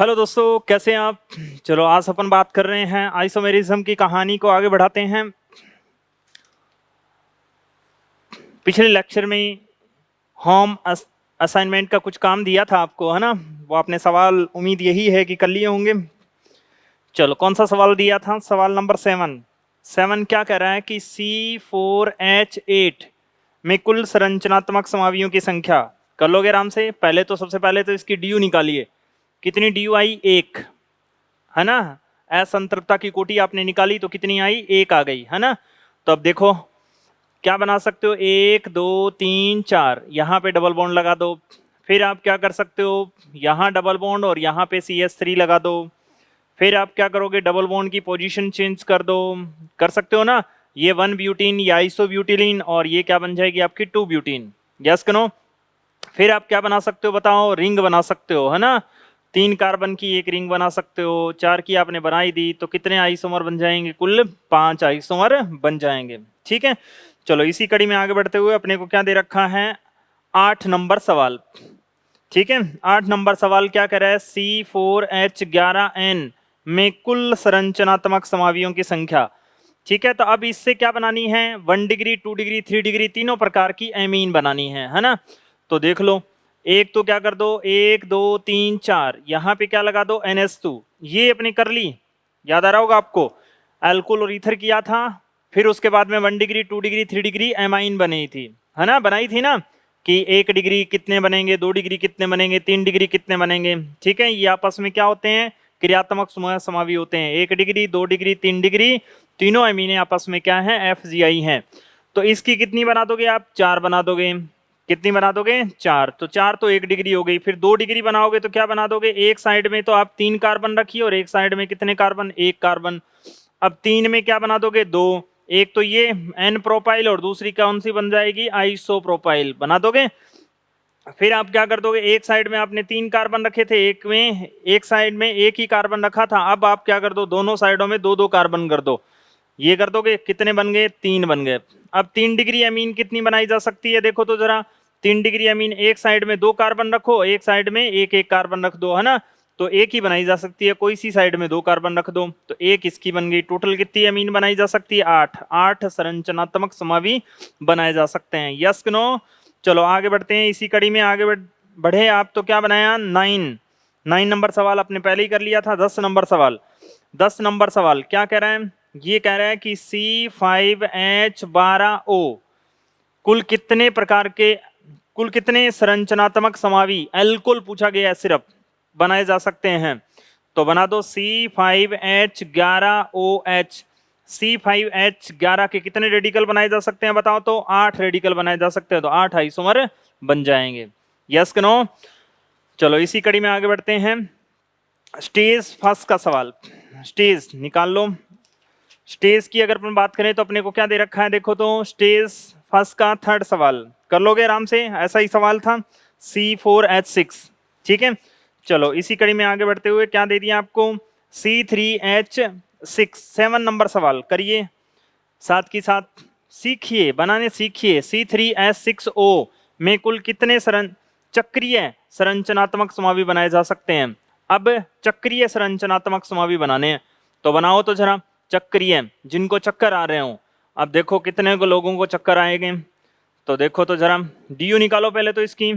Hello दोस्तों, कैसे हैं आप। चलो आज अपन बात कर रहे हैं आइसोमेरिज्म की कहानी को आगे बढ़ाते हैं। पिछले लेक्चर में होम असाइनमेंट का कुछ काम दिया था आपको, है ना। वो आपने सवाल उम्मीद यही है कि कर लिए होंगे। चलो कौन सा सवाल दिया था, सवाल नंबर 7 क्या कह रहा है कि C4H8 में कुल संरचनात्मक समावियों की संख्या। कर लोगे आराम से। पहले तो सबसे पहले तो इसकी डी निकालिए। कितनी डी आई? 1, है ना। असंतृप्तता की कोटि आपने निकाली तो कितनी आई? 1 आ गई, है ना। तो अब देखो क्या बना सकते हो, 1 2 3 4, यहाँ पे डबल बॉन्ड लगा दो। फिर आप क्या कर सकते हो, यहाँ डबल बॉन्ड और यहाँ पे CH3 लगा दो। फिर आप क्या करोगे, डबल बॉन्ड की पोजीशन चेंज कर दो। कर सकते हो ना। ये 1 ब्यूटीन, ये आइसोब्यूटिलीन, और ये क्या बन जाएगी आपकी 2 ब्यूटीन। यस करो। फिर आप क्या बना सकते हो बताओ, रिंग बना सकते हो, है ना। 3 कार्बन की एक रिंग बना सकते हो। 4 की आपने बनाई दी तो कितने आइसोमर बन जाएंगे? कुल 5 आइसोमर बन जाएंगे। ठीक है। चलो इसी कड़ी में आगे बढ़ते हुए अपने को क्या दे रखा है, 8 नंबर सवाल। ठीक है। 8 नंबर सवाल क्या कह रहा है, C4H11N में कुल संरचनात्मक समावियों की संख्या। ठीक है। तो अब इससे क्या बनानी है, 1 डिग्री 2 डिग्री 3 डिग्री तीनों प्रकार की एमीन बनानी है ना। तो देख लो, एक तो क्या कर दो, 1 2 3 4, यहाँ पे क्या लगा दो, NH2। ये अपने कर ली, याद आ रहा होगा आपको। अल्कोहल और ईथर किया था, फिर उसके बाद में 1 डिग्री 2 डिग्री 3 डिग्री एमाइन बनी थी, है ना। बनाई थी ना कि 1 डिग्री कितने बनेंगे, 2 डिग्री कितने बनेंगे, 3 डिग्री कितने बनेंगे। ठीक है। ये आपस में क्या होते हैं, क्रियात्मक समावी होते हैं। 1 डिग्री 2 डिग्री 3 डिग्री तीनों अमीने आपस में क्या है, FGI हैं। तो इसकी कितनी बना दोगे आप, 4 बना दोगे। कितनी बना दोगे, 4। तो 4 तो 1 डिग्री हो गई। फिर 2 डिग्री बनाओगे तो क्या बना दोगे, एक साइड में तो आप 3 कार्बन रखिए और एक साइड में कितने कार्बन, 1 कार्बन। अब 3 में क्या बना दोगे, 2। एक तो ये N प्रोपाइल और दूसरी कौन सी बन जाएगी, आइसो प्रोपाइल बना दोगे। फिर आप क्या कर दोगे, एक साइड में आपने 3 कार्बन रखे थे, एक साइड में 1 ही कार्बन रखा था। अब आप क्या कर दो, दोनों साइडों में 2 2 कार्बन कर दो। ये कर दोगे, कितने बन गए, 3 बन गए। अब 3 डिग्री अमीन कितनी बनाई जा सकती है, देखो तो जरा। 3 डिग्री अमीन एक साइड में 2 कार्बन रखो, एक साइड में 1 1 कार्बन रख दो, है ना। तो एक ही बनाई जा सकती है, कोई सी साइड में 2 कार्बन रख दो तो एक इसकी बन गई। टोटल कितनी अमीन बनाई जा सकती है, 8 संरचनात्मक समावी बनाए जा सकते हैं। Yes no. चलो आगे बढ़ते हैं, इसी कड़ी में आगे बढ़े आप। तो क्या बनाया, 9 नंबर सवाल आपने पहले ही कर लिया था। 10 नंबर सवाल, 10 नंबर सवाल क्या कह रहा है, ये कह रहा है कि C5H12O कुल कितने संरचनात्मक समावी एल्कोहल पूछा गया है सिर्फ, बनाए जा सकते हैं। तो बना दो C5H11OH। C5H11 के कितने रेडिकल बनाए जा सकते हैं बताओ तो, 8 रेडिकल बनाए जा सकते हैं। तो 8 आइसोमर बन जाएंगे। Yes no. चलो इसी कड़ी में आगे बढ़ते हैं। स्टेज फर्स्ट का सवाल, स्टेज निकाल लो। स्टेज की अगर अपन बात करें तो अपने को क्या दे रखा है, देखो तो स्टेज फर्स्ट का 3rd सवाल कर लोगे आराम से, ऐसा ही सवाल था C4H6। ठीक है। चलो इसी कड़ी में आगे बढ़ते हुए क्या दे दिया आपको, C3H6 7 नंबर सवाल करिए। साथ की साथ सीखिए, बनाने सीखिए। C3H6O में कुल कितने चक्रीय संरचनात्मक समावी बनाए जा सकते हैं। अब चक्रीय संरचनात्मक समावी बनाने हैं तो बनाओ तो जरा चक्रीय, जिनको चक्कर आ रहे हो। अब देखो कितने को लोगों को चक्कर आएंगे, तो देखो तो जरा DU निकालो पहले तो इसकी,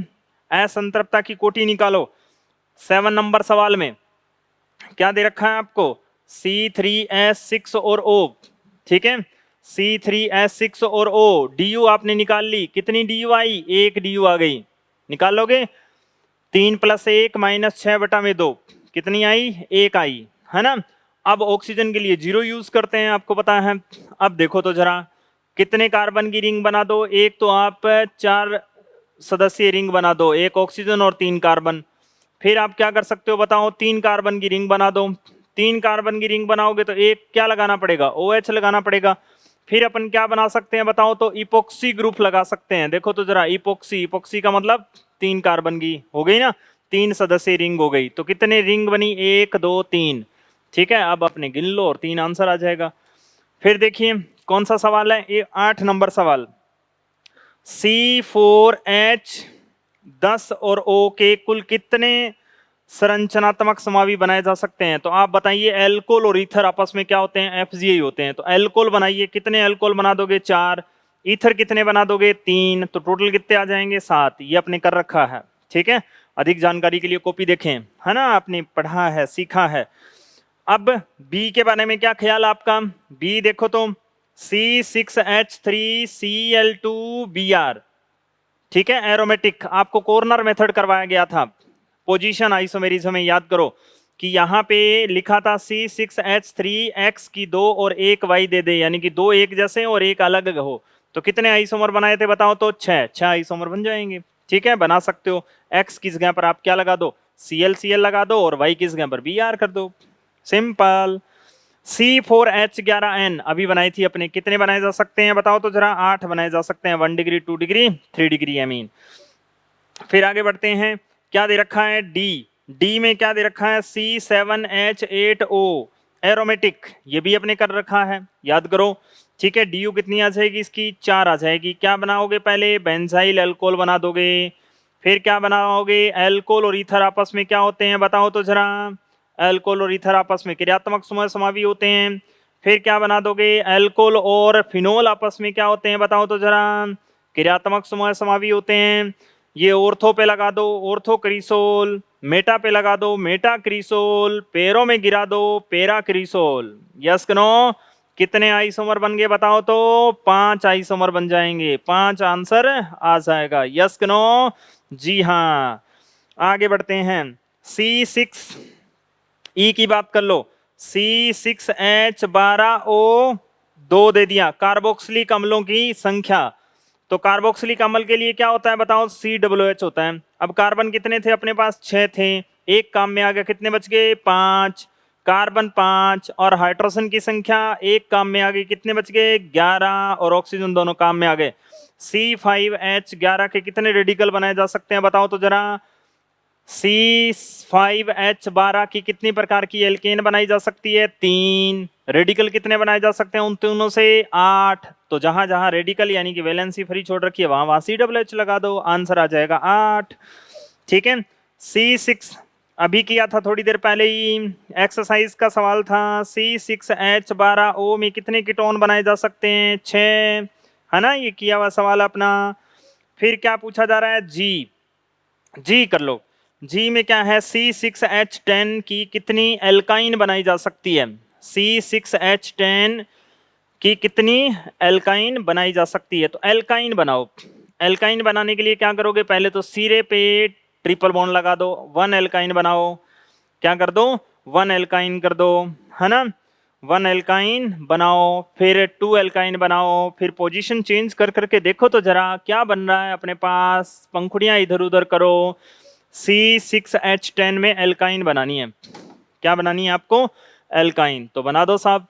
असंतृप्तता की कोटि निकालो। 7 नंबर सवाल में क्या दे रखा है आपको, C3H6 और O। ठीक है। C3H6 और O, DU आपने निकाल ली, कितनी DU आई, 1 DU आ गई। निकाल लोगे, 3 + 1 - 6/2 कितनी आई, 1 आई, है ना। अब ऑक्सीजन के लिए 0 यूज करते हैं, आपको पता है। अब देखो तो जरा कितने कार्बन की रिंग बना दो, एक तो आप 4 सदस्यीय रिंग बना दो, 1 ऑक्सीजन और 3 कार्बन। फिर आप क्या कर सकते हो बताओ, 3 कार्बन की रिंग बना दो। 3 कार्बन की रिंग बनाओगे तो एक क्या लगाना पड़ेगा, OH लगाना पड़ेगा। फिर अपन क्या बना सकते हैं बताओ तो, इपोक्सी ग्रुप लगा सकते हैं। देखो तो जरा, इपोक्सी का मतलब 3 कार्बन की हो गई ना, 3 सदस्यीय रिंग हो गई। तो कितने रिंग बनी, 1 2 3। ठीक है। अब अपने गिन लो और 3 आंसर आ जाएगा। फिर देखिए कौन सा सवाल है, ये 8 नंबर सवाल। C4H10 और O के कुल कितने संरचनात्मक समावी बनाए जा सकते हैं। तो आप बताइए एल्कोहल और ईथर आपस में क्या होते हैं, FGI होते हैं। तो एल्कोहल बनाइए, कितने एल्कोहल बना दोगे, 4। ईथर कितने बना दोगे, 3। तो टोटल कितने आ जाएंगे, 7। ये आपने कर रखा है, ठीक है। अधिक जानकारी के लिए कॉपी देखें, है ना, आपने पढ़ा है, सीखा है। अब बी के बारे में क्या ख्याल आपका, बी देखो तो C6H3Cl2Br, ठीक है, एरोमेटिक। आपको कॉर्नर मेथड करवाया गया था, पोजीशन आइसोमेरिज्म में याद करो कि यहाँ पे लिखा था C6H3X की 2 और 1 Y दे दे, यानी कि 2 एक जैसे और 1 अलग हो। तो कितने आइसोमर बनाए थे बताओ, तो 6 आइसोमर बन जाएंगे, ठीक है, बना सकते हो। X की जगह पर आप क्या लगा दो, Cl लगा दो, और Y की जगह पर Br कर दो, सिंपल। C4H11N अभी बनाई थी अपने, कितने बनाए जा सकते हैं बताओ तो जरा, 8 बनाए जा सकते हैं, 1 डिग्री, 2 डिग्री, 3 डिग्री अमीन। फिर आगे बढ़ते हैं, क्या दे रखा है, डी में क्या दे रखा है, C7H8O एरोमेटिक, ये भी अपने कर रखा है, याद करो, ठीक है। DU कितनी आ जाएगी इसकी, 4 आ जाएगी। क्या बनाओगे, पहले बेंजाइल अल्कोहल बना दोगे, फिर क्या बनाओगे, अल्कोहल और ईथर आपस में क्या होते हैं बताओ तो जरा, अल्कोहल और ईथर आपस में क्रियात्मक समावी होते हैं। फिर क्या बना दोगे, अल्कोहल और फिनोल आपस में क्या होते हैं बताओ तो जरा, क्रियात्मक समावी होते हैं। ये ऑर्थो पे लगा दो, ऑर्थो क्रिसोल, मेटा पे लगा दो, मेटा क्रिसोल, पैरों में गिरा दो, पैरा क्रिसोल। यस नो, कितने आइसोमर बन गए बताओ तो, 5 आइसोमर बन जाएंगे, 5 आंसर आ जाएगा। यस नो, जी हाँ। आगे बढ़ते हैं, C6E की बात कर लो, C6H12O 2 दे दिया, कार्बोक्सिलिक अम्लों की संख्या। तो कार्बोक्सिलिक अम्ल के लिए क्या होता है बताओ, COOH होता है। अब कार्बन कितने थे अपने पास, 6 थे, एक काम में आ गया, कितने बच गए, 5, कार्बन 5, और हाइड्रोजन की संख्या एक काम में आ गई, कितने बच गए, 11, और ऑक्सीजन दोनों काम में आ गए। C5H11 के कितने रेडिकल बनाए जा सकते हैं बताओ तो जरा, C5H12 की कितनी प्रकार की एल्केन बनाई जा सकती है, 3। रेडिकल कितने बनाए जा सकते हैं उन तीनों से, 8। तो जहां जहां रेडिकल यानी कि वैलेंसी फ्री छोड़ रखी है वहां COOH लगा दो, आंसर आ जाएगा 8, ठीक है। C6 अभी किया था थोड़ी देर पहले ही, एक्सरसाइज का सवाल था, C6H12O में कितने कीटोन बनाए जा सकते हैं, 6, है ना, ये किया हुआ सवाल अपना। फिर क्या पूछा जा रहा है, जी कर लो। जी में क्या है, C6H10 की कितनी एल्काइन बनाई जा सकती है, C6H10 की कितनी एल्काइन बनाई जा सकती है। तो एल्काइन बनाओ, एल्काइन बनाने के लिए क्या करोगे, पहले तो सिरे पे ट्रिपल बॉन्ड लगा दो, 1 एल्काइन बनाओ, क्या कर दो, 1 एल्काइन कर दो, है ना, 1 एल्काइन बनाओ, फिर 2 एल्काइन बनाओ, फिर पोजीशन चेंज कर करके देखो तो जरा क्या बन रहा है अपने पास, पंखुड़ियां इधर उधर करो। C6H10 में एल्काइन बनानी है, क्या बनानी है आपको, एल्काइन, तो बना दो साहब।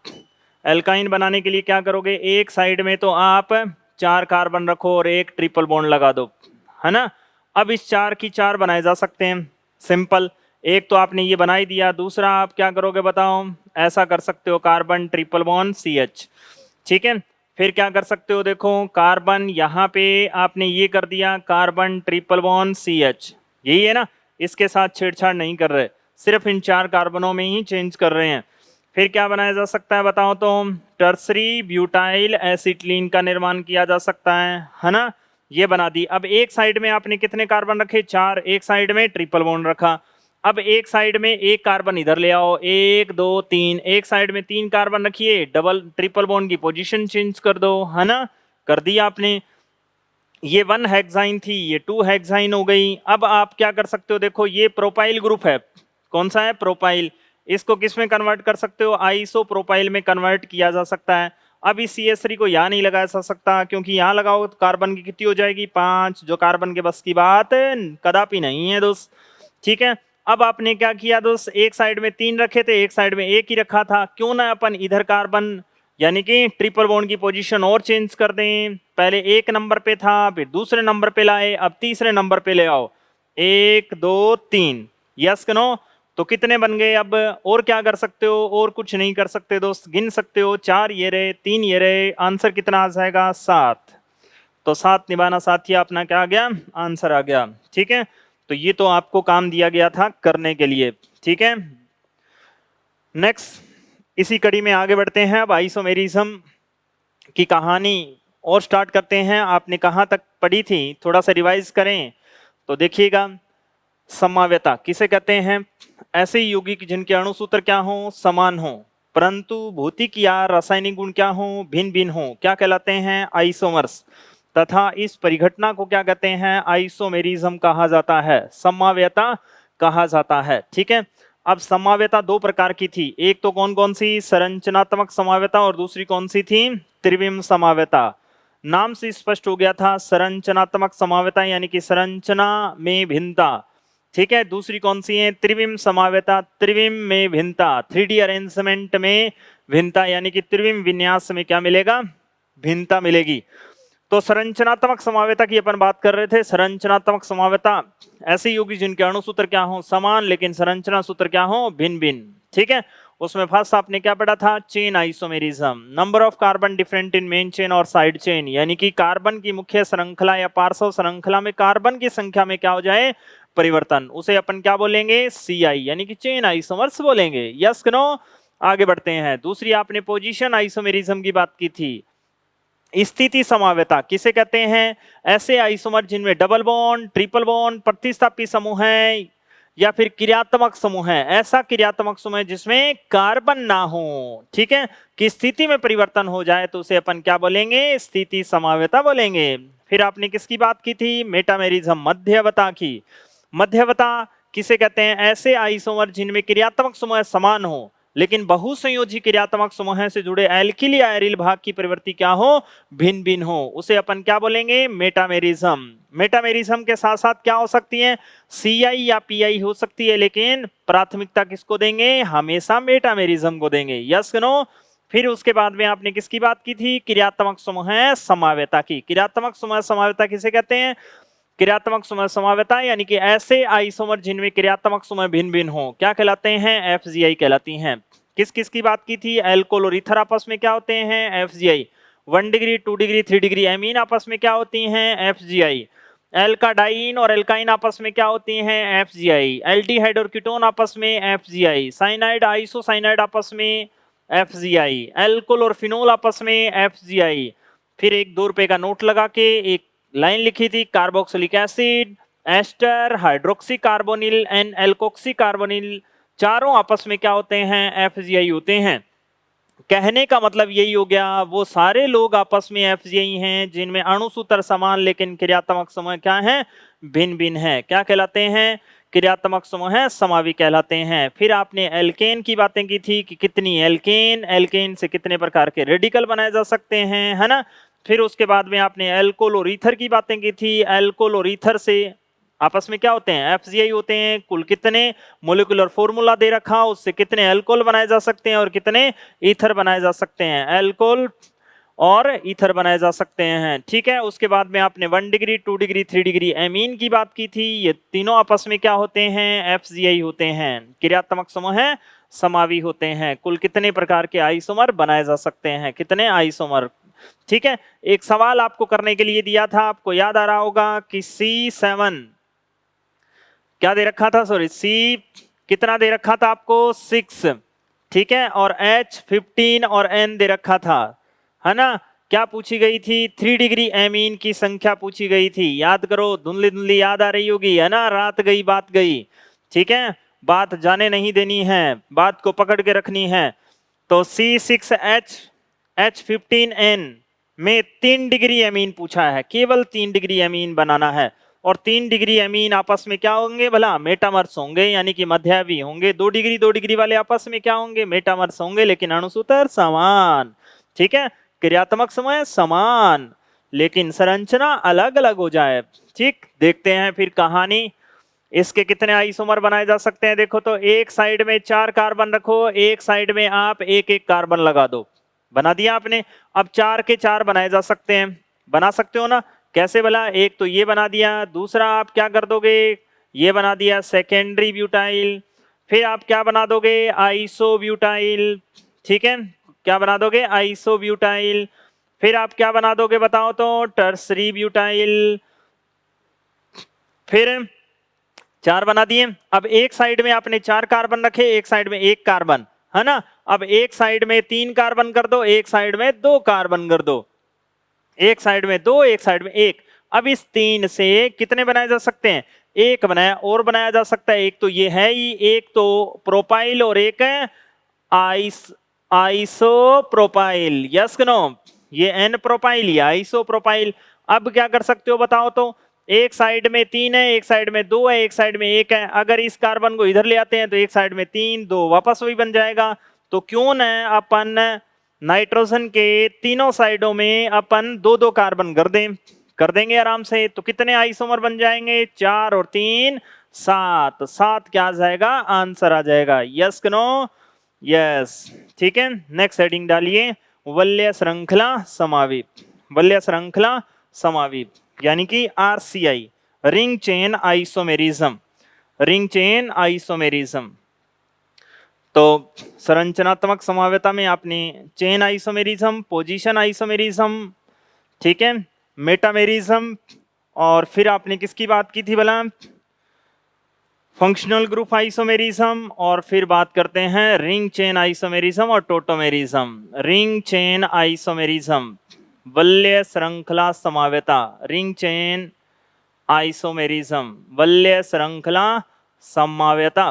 एल्काइन बनाने के लिए क्या करोगे, एक साइड में तो आप 4 कार्बन रखो और एक ट्रिपल बॉन्ड लगा दो, है ना। अब इस 4 की 4 बनाए जा सकते हैं, सिंपल। एक तो आपने ये बना ही दिया, दूसरा आप क्या करोगे बताओ, ऐसा कर सकते हो, कार्बन ट्रिपल बॉन्ड CH, ठीक है। फिर क्या कर सकते हो, देखो कार्बन यहाँ पे आपने ये कर दिया, कार्बन ट्रिपल बॉन्ड CH, यही है ना, इसके साथ छेड़छाड़ नहीं कर रहे, सिर्फ इन 4 कार्बनों में ही चेंज कर रहे हैं। फिर क्या बनाया जा सकता है बताओ तो, टर्सरी ब्यूटाइल एसिटिलीन का निर्माण किया जा सकता है ना, ये बना दी। अब एक साइड में आपने कितने कार्बन रखे, 4, एक साइड में ट्रिपल बॉन्ड रखा। अब एक साइड में एक कार्बन इधर ले आओ, 1 2 3, एक साइड में 3 कार्बन रखिए, डबल ट्रिपल बॉन्ड की पोजीशन चेंज कर दो, है ना, कर दिया आपने। ये 1 हेक्साइन थी, ये 2 हेक्साइन हो गई। अब आप क्या कर सकते हो, देखो ये प्रोपाइल ग्रुप है, कौन सा है, प्रोपाइल, इसको किस में कन्वर्ट कर सकते हो, आइसो प्रोपाइल में कन्वर्ट किया जा सकता है। अब इस CH3 को यहाँ नहीं लगाया जा सकता, क्योंकि यहाँ लगाओ तो कार्बन की कितनी हो जाएगी, 5, जो कार्बन के बस की बात कदापि नहीं है दोस्त, ठीक है। अब आपने क्या किया दोस्त, एक साइड में 3 रखे थे, एक साइड में 1 ही रखा था, क्यों ना अपन इधर कार्बन यानी कि ट्रिपल बॉन्ड की पोजीशन और चेंज कर दें, पहले 1 नंबर पे था, फिर दूसरे नंबर पे लाए, अब तीसरे नंबर पे ले आओ, 1 2 3, यस नो। तो कितने बन गए, अब और क्या कर सकते हो, और कुछ नहीं कर सकते दोस्त, गिन सकते हो, 4 ये रहे, 3 ये रहे, आंसर कितना आ जाएगा, 7। तो 7 निभाना साथिया अपना क्या आ गया, आंसर आ गया, ठीक है। तो ये तो आपको काम दिया गया था करने के लिए, ठीक है। नेक्स्ट, इसी कड़ी में आगे बढ़ते हैं। अब आइसोमेरिज्म की कहानी और स्टार्ट करते हैं। आपने कहां तक पढ़ी थी, थोड़ा सा रिवाइज करें तो देखिएगा। समाव्यता किसे कहते हैं? ऐसे यौगिक जिनके अणु सूत्र क्या हो, समान हो, परंतु भौतिक या रासायनिक गुण क्या हो, भिन्न भिन्न हो, क्या कहलाते हैं? आइसोमर्स। तथा इस परिघटना को क्या कहते हैं? आइसोमेरिज्म कहा जाता है, समाव्यता कहा जाता है, ठीक है। अब समाव्यता दो प्रकार की थी, एक तो कौन कौन सी? संरचनात्मक समाव्यता, और दूसरी कौन सी थी? त्रिविम समाव्यता। नाम से स्पष्ट हो गया था, संरचनात्मक समाव्यता यानी कि संरचना में भिन्नता, ठीक है। दूसरी कौन सी है? त्रिविम समाव्यता, त्रिविम में भिन्नता, 3D अरेंजमेंट में भिन्नता, यानी कि त्रिविम विन्यास में क्या मिलेगा? भिन्नता मिलेगी। तो संरचनात्मक समाव्यता की अपन बात कर रहे थे। संरचनात्मक समाव्यता ऐसे यौगिक जिनके अणु सूत्र क्या हो, समान, लेकिन संरचना सूत्र क्या हो, भिन्न भिन्न, ठीक है। उसमें फर्स्ट आपने क्या पढ़ा था? Chain isomerism. Number of carbon different in main chain और साइड चेन, यानी कि कार्बन की मुख्य श्रृंखला या पार्श्व श्रृंखला में कार्बन की संख्या में क्या हो जाए? परिवर्तन, उसे अपन क्या बोलेंगे? CI, यानी कि चेन आइसोमर्स बोलेंगे। Yes no? आगे बढ़ते हैं। दूसरी आपने पोजीशन आइसोमेरिज्म की बात की थी। स्थिति समाव्यता किसे कहते हैं? ऐसे आइसोमर जिनमें डबल बॉन्ड, ट्रिपल बॉन्ड, प्रतिस्थापी समूह है या फिर क्रियात्मक समूह है। ऐसा क्रियात्मक समूह जिसमें कार्बन ना हो, ठीक है, कि स्थिति में परिवर्तन हो जाए तो उसे अपन क्या बोलेंगे? स्थिति समाव्यता बोलेंगे। फिर आपने किसकी बात की थी? मेटामेरिज्म, मध्यवता की। मध्यवता किसे कहते हैं? ऐसे आइसोमर जिनमें क्रियात्मक समूह समान हो लेकिन बहुसंयोजी क्रियात्मक समूह से जुड़े एल्किल या एरिल भाग की प्रवृत्ति क्या हो? भिन्न भिन्न हो, उसे अपन क्या बोलेंगे? मेटामेरिज्म। मेटामेरिज्म के साथ साथ क्या हो सकती है? CI या PI हो सकती है, लेकिन प्राथमिकता किसको देंगे? हमेशा मेटामेरिज्म को देंगे। Yes no? फिर उसके बाद में आपने किसकी बात की थी? क्रियात्मक समूह समाव्यता की। क्रियात्मक समूह समाव्यता किसे कहते हैं? क्रियात्मक समूह समाव्यता यानी कि ऐसे आइसोमर जिनमें क्रियात्मक समूह भिन्न भिन्न हो, क्या कहलाते हैं? FGI कहलाती हैं। किस किस की बात की थी? एल्कोहल और ईथर आपस में क्या होते हैं? FGI। 1 degree, 2 degree, 3 degree amine आपस में क्या होती हैं? FGI। एल्काडाइन और एल्काइन आपस में क्या होती हैं? FGI। एल्डिहाइड और कीटोन आपस में FGI। साइनाइड आइसोसाइनाइड आपस में FGI। अल्कोहल और फिनोल आपस में FGI। फिर एक 2 रुपए का नोट लगा के एक लाइन लिखी थी, carboxylic acid, ester, hydroxy carbonyl and alkoxy carbonyl, चारों आपस में क्या होते हैं? FGI होते हैं। कहने का मतलब यही हो गया, वो सारे लोग आपस में FGI हैं जिनमें अणुसूत्र समान लेकिन क्रियात्मक समूह क्या है? भिन्न भिन्न है। क्या कहलाते हैं? क्रियात्मक समूह समावी कहलाते हैं। फिर आपने एल्केन की बातें की थी कि कितनी एल्केन, एल्केन से कितने प्रकार के रेडिकल बनाए जा सकते हैं, है ना। फिर उसके बाद में आपने एल्कोहल और ईथर की बातें की थी। एल्कोहल और ईथर से आपस में क्या होते हैं? FGI होते हैं। कुल कितने मोलिकुलर फॉर्मूला दे रखा, उससे कितने अल्कोहल बनाए जा सकते हैं और कितने ईथर बनाए जा सकते हैं? अल्कोहल और ईथर बनाए जा सकते हैं, ठीक है। उसके बाद में आपने 1 डिग्री, 2 डिग्री, 3 डिग्री एमीन की बात की थी। ये तीनों आपस में क्या होते हैं? FGI होते हैं। क्रियात्मक समूह है समावी होते हैं। कुल कितने प्रकार के आइसोमर बनाए जा सकते हैं? कितने आइसोमर, ठीक है। एक सवाल आपको करने के लिए दिया था, आपको याद आ रहा होगा कि C7 क्या दे रखा था? सॉरी, C कितना दे रखा था आपको? 6, ठीक है। और H15 और N दे रखा था, है ना। क्या पूछी गई थी? 3 डिग्री एमीन की संख्या पूछी गई थी। याद करो, धुंधली धुंधली याद आ रही होगी, है ना। रात गई बात गई, ठीक है। बात जाने नहीं देनी है, बात को पकड़ के रखनी है। तो C6H H15N में 3 डिग्री एमीन पूछा है, केवल 3 डिग्री एमीन बनाना है। और 3 डिग्री एमीन आपस में क्या होंगे भला? मेटामर्स होंगे, यानी कि मध्यावी होंगे। 2 डिग्री वाले आपस में क्या होंगे? मेटामर्स होंगे, लेकिन अणुसूत्र समान, ठीक है। क्रियात्मक समूह समान लेकिन संरचना अलग अलग हो जाए, ठीक। देखते हैं फिर कहानी। इसके कितने आइसोमर बनाए जा सकते हैं? देखो तो, एक साइड में 4 कार्बन रखो, एक साइड में आप एक एक कार्बन लगा दो। बना दिया आपने। अब 4 के 4 बनाए जा सकते हैं, बना सकते हो ना। कैसे भला? एक तो ये बना दिया, दूसरा आप क्या कर दोगे? ये बना दिया सेकेंडरी ब्यूटाइल। फिर आप क्या बना दोगे? आइसोब्यूटाइल, ठीक है। क्या बना दोगे? आइसोब्यूटाइल। फिर आप क्या बना दोगे बताओ तो? Tertiary butyl. फिर 4 बना दिए। अब एक साइड में आपने 4 कार्बन रखे, एक साइड में 1 कार्बन, है ना। अब एक साइड में 3 कार्बन कर दो, एक साइड में 2 कार्बन कर दो, एक साइड में 2, एक साइड में 1। अब इस 3 से कितने बनाए जा सकते हैं? एक बनाया और बनाया जा सकता है। एक तो ये है ही, एक तो प्रोपाइल और एक है आइसोप्रोपाइल। यस नो, ये एन प्रोपाइल या आइसोप्रोपाइल। अब क्या कर सकते हो बताओ तो? एक साइड में 3 है, एक साइड में 2 है, एक साइड में 1 है। अगर इस कार्बन को इधर ले आते हैं तो एक साइड में 3, 2 वापस वही बन जाएगा। तो क्यों न अपन नाइट्रोजन के तीनों साइडों में अपन 2-2 कार्बन कर देंगे आराम से। तो कितने आइसोमर बन जाएंगे? 4 और 3 7। 7 क्या आ जाएगा? आंसर आ जाएगा। Yes no? यस, ठीक है। नेक्स्ट हेडिंग डालिए, वल्य श्रृंखला समावीप। वल्य श्रृंखला समावीप यानी कि RCI, ring chain isomerism. Ring chain isomerism. तो संरचनात्मक समावेता में आपने चेन आइसोमेरिज्म, पोजीशन आइसोमेरिज्म, ठीक है, मेटामेरिज्म, और फिर आपने किसकी बात की थी भला? फंक्शनल ग्रुप आइसोमेरिज्म, और फिर बात करते हैं रिंग चेन आइसोमेरिज्म और टोटोमेरिज्म। रिंग चेन आइसोमेरिज्म, वल्य श्रृंखला समावेता, रिंग चेन आइसोमेरिज्म, वल्य श्रृंखला समावेता,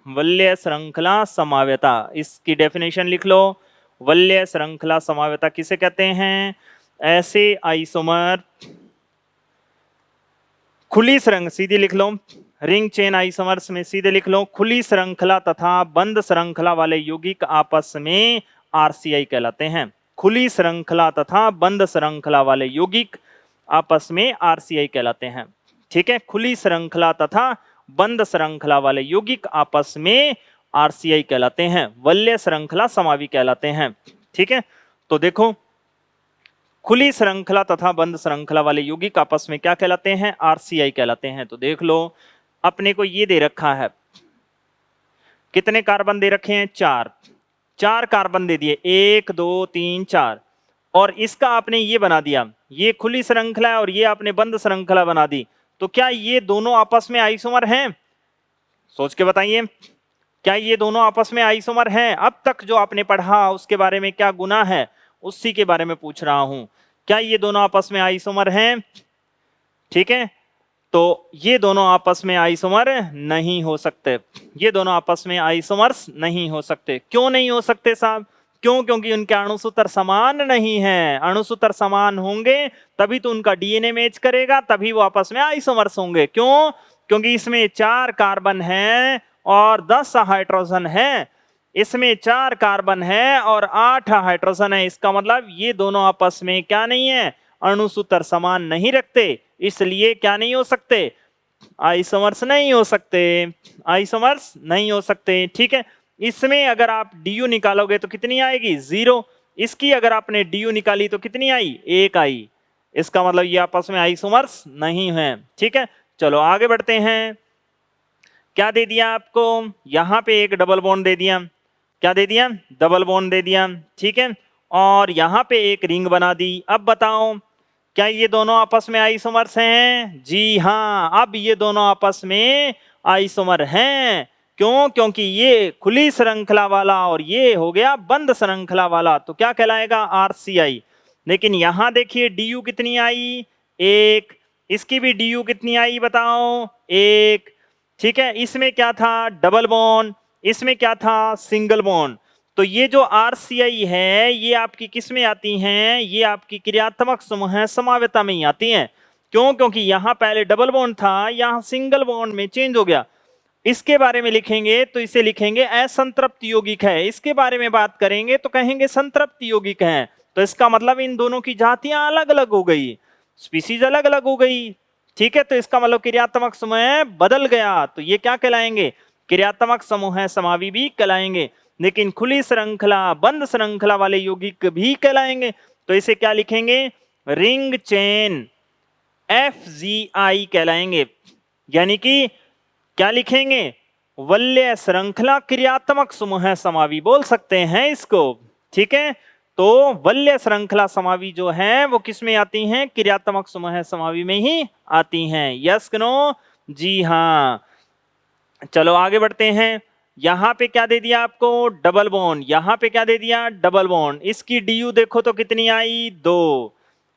वल्य श्रृंखला समावेता। इसकी डेफिनेशन लिख लो। वल्य श्रृंखला समावेता किसे कहते हैं? ऐसे आइसोमर, खुली श्रृंखला, सीधी लिख लो, रिंग चेन आइसोमर्स में सीधे लिख लो, खुली श्रृंखला तथा बंद श्रृंखला वाले यौगिक आपस में आरसीआई कहलाते हैं। खुली श्रृंखला तथा बंद श्रृंखला वाले यौगिक आपस में आरसीआई कहलाते हैं। ठीक है, खुली श्रृंखला तथा बंद श्रृंखला वाले यौगिक आपस में आरसीआई कहलाते हैं, वल्य श्रृंखला समावी कहलाते हैं। ठीक है, तो देखो, खुली श्रृंखला तथा बंद श्रृंखला वाले यौगिक आपस में क्या कहलाते हैं? आरसीआई कहलाते हैं। तो देख लो, अपने को ये दे रखा है, कितने कार्बन दे रखे हैं? 4। 4 कार्बन दे दिए, 1 2 3 4, और इसका आपने ये बना दिया, ये खुली श्रृंखला है और ये आपने बंद श्रृंखला बना दी। तो क्या ये दोनों आपस में आइसोमर हैं? सोच के बताइए, क्या ये दोनों आपस में आइसोमर हैं? अब तक जो आपने पढ़ा उसके बारे में क्या गुना है, उसी के बारे में पूछ रहा हूं। क्या ये दोनों आपस में आइसोमर हैं? ठीक है, तो ये दोनों आपस में आइसोमर नहीं हो सकते। ये दोनों आपस में आइसोमर्स नहीं हो सकते। क्यों नहीं हो सकते साहब? क्यों? क्योंकि उनके अणुसूत्र समान नहीं है। अणुसूत्र समान होंगे तभी तो उनका डीएनए मैच करेगा, तभी वो आपस में आइसोमर्स होंगे। क्यों? क्योंकि इसमें 4 कार्बन है और 10 हाइड्रोजन है, इसमें 4 कार्बन है और 8 हाइड्रोजन है। इसका मतलब ये दोनों आपस में क्या नहीं है? अणुसूत्र समान नहीं रखते, इसलिए क्या नहीं हो सकते? आइसोमर्स नहीं हो सकते। आइसोमर्स नहीं हो सकते। ठीक है, इसमें अगर आप डीयू निकालोगे तो कितनी आएगी? 0। इसकी अगर आपने डीयू निकाली तो कितनी आई? 1 आई। इसका मतलब ये आपस में आइसोमर्स नहीं है। ठीक है, चलो आगे बढ़ते हैं। क्या दे दिया आपको? यहां पे एक डबल बॉन्ड दे दिया। क्या दे दिया? डबल बॉन्ड दे दिया। ठीक है, और यहां पे एक रिंग बना दी। अब बताओ, क्या ये दोनों आपस में आइसोमर्स हैं? जी हां, अब ये दोनों आपस में आइसोमर हैं। क्यों? क्योंकि ये खुली श्रृंखला वाला और ये हो गया बंद श्रृंखला वाला, तो क्या कहलाएगा? आरसीआई। लेकिन यहां देखिए डीयू कितनी आई? 1। इसकी भी डीयू कितनी आई बताओ? 1। ठीक है, इसमें क्या था? Double bond. इसमें क्या था? Single bond. तो ये जो आरसीआई है ये आपकी किस में आती हैं? ये आपकी क्रियात्मक समूह समावेता में ही आती हैं। क्यों? क्योंकि यहां पहले डबल बॉन्ड था, यहां सिंगल बॉन्ड में चेंज हो गया। इसके बारे में लिखेंगे तो इसे लिखेंगे असंतृप्त यौगिक है। इसके बारे में बात करेंगे तो कहेंगे संतृप्त यौगिक है। तो इसका मतलब इन दोनों की जातियां अलग अलग हो गई, स्पीसीज अलग अलग हो गई। ठीक है, तो इसका मतलब क्रियात्मक समूह बदल गया, तो ये क्या कहलाएंगे? क्रियात्मक समूह समावी भी कहलाएंगे। लेकिन खुली श्रृंखला बंद श्रृंखला वाले यौगिक भी कहलाएंगे। तो इसे क्या लिखेंगे? रिंग चेन FGI कहलाएंगे। यानी कि क्या लिखेंगे? वल्य श्रृंखला क्रियात्मक समूह समावी बोल सकते हैं इसको। ठीक है, तो वल्य श्रृंखला समावी जो है वो किस में आती हैं? क्रियात्मक समूह समावी में ही आती हैं। Yes no? जी हाँ। चलो आगे बढ़ते हैं। यहां पे क्या दे दिया आपको, डबल बॉन्ड, यहां पे क्या दे दिया, डबल बॉन्ड। इसकी डी देखो तो कितनी आई, 2,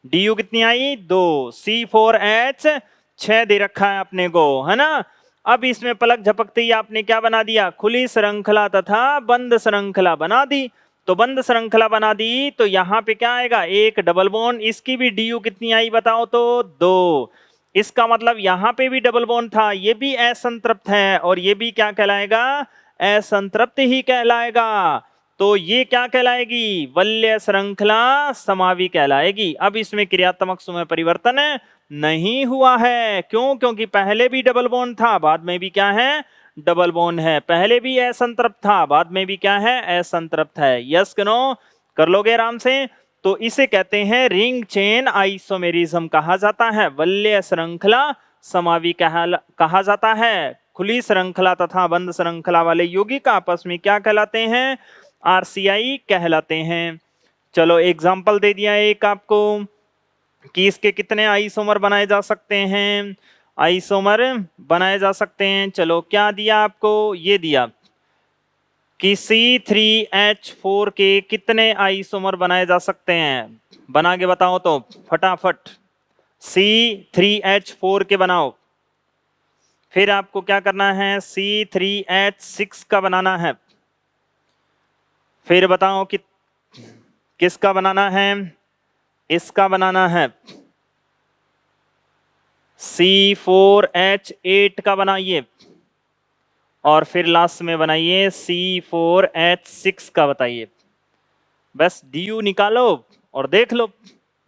डी कितनी आई, 2। C4H 6 दे रखा है अपने को, है ना। अब इसमें पलक झपकते ही आपने क्या बना दिया, खुली श्रृंखला तथा बंद श्रृंखला बना दी। तो बंद श्रृंखला बना दी तो यहाँ पे क्या आएगा, एक डबल बॉन्ड। इसकी भी डी कितनी आई बताओ तो, 2। इसका मतलब यहाँ पे भी डबल बॉन्ड था, ये भी असंतृप्त है, और ये भी क्या कहलाएगा, असंतृप्त ही कहलाएगा। तो ये क्या कहलाएगी, वल्य श्रृंखला समावि कहलाएगी। अब इसमें क्रियात्मक में परिवर्तन नहीं हुआ है, क्यों, क्योंकि पहले भी डबल बॉन्ड था, बाद में भी क्या है, डबल बॉन्ड है। पहले भी असंतृप्त था, बाद में भी क्या है, असंतृप्त है। यस कि नो, कर लोगे आराम से। तो इसे कहते हैं रिंग चेन आइसोमेरिज्म कहा जाता है, वल्य श्रृंखला समावि कहा जाता है। खुली श्रृंखला तथा बंद श्रृंखला वाले यौगिक आपस में क्या कहलाते हैं, RCI कहलाते हैं। चलो एग्जाम्पल दे दिया एक आपको कि इसके कितने आइसोमर बनाए जा सकते हैं, आइसोमर बनाए जा सकते हैं। चलो क्या दिया आपको, ये दिया कि C3H4 के कितने आइसोमर बनाए जा सकते हैं, बना के बताओ तो फटाफट। C3H4 के बनाओ। फिर आपको क्या करना है, C3H6 का बनाना है। फिर बताओ कि किसका बनाना है, इसका बनाना है। C4H8 का बनाइए, और फिर लास्ट में बनाइए C4H6 का बताइए। बस DU निकालो और देख लो,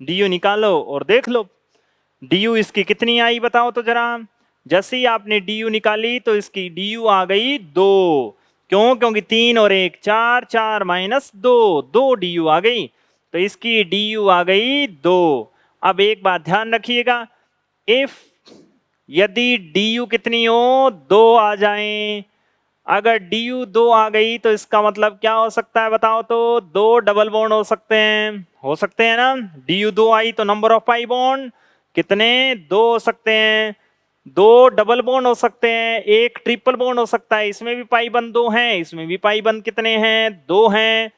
DU निकालो और देख लो। DU इसकी कितनी आई बताओ तो जरा। जैसे ही आपने DU निकाली तो इसकी DU आ गई 2। क्यों, क्योंकि 3 और 1 4, 4 माइनस 2, 2 DU आ गई। तो इसकी DU आ गई 2। अब एक बात ध्यान रखिएगा, इफ यदि DU कितनी हो, 2 आ जाए। अगर DU 2 आ गई तो इसका मतलब क्या हो सकता है बताओ तो, 2 डबल बॉन्ड हो सकते हैं, हो सकते हैं ना। DU 2 आई तो नंबर ऑफ पाई बॉन्ड कितने, 2 हो सकते हैं। 2 डबल बॉन्ड हो सकते हैं, एक ट्रिपल बॉन्ड हो सकता है, इसमें भी पाई बंद 2 हैं, इसमें भी पाई बंद कितने हैं, 2 हैं।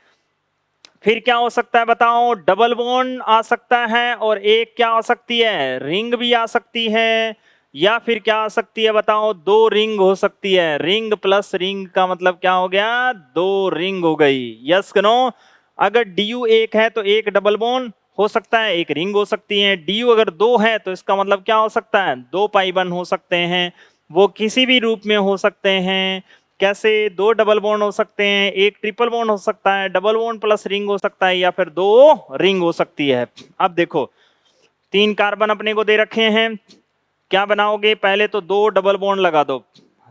फिर क्या हो सकता है बताओ, डबल बॉन्ड आ सकता है, और एक क्या हो सकती है, रिंग भी आ सकती है। या फिर क्या आ सकती है बताओ, 2 रिंग हो सकती है। रिंग प्लस रिंग का मतलब क्या हो गया, 2 रिंग हो गई। Yes no. अगर DU 1 है तो एक डबल बॉन्ड हो सकता है, एक रिंग हो सकती है। DU अगर 2 है तो इसका मतलब क्या हो सकता है, 2 पाई बंद हो सकते हैं। वो किसी भी रूप में हो सकते हैं। कैसे, 2 डबल बॉन्ड हो सकते हैं, एक ट्रिपल बॉन्ड हो सकता है, डबल बॉन्ड प्लस रिंग हो सकता है, या फिर 2 रिंग हो सकती है। अब देखो 3 कार्बन अपने को दे रखे हैं, क्या बनाओगे, पहले तो 2 डबल बॉन्ड लगा दो,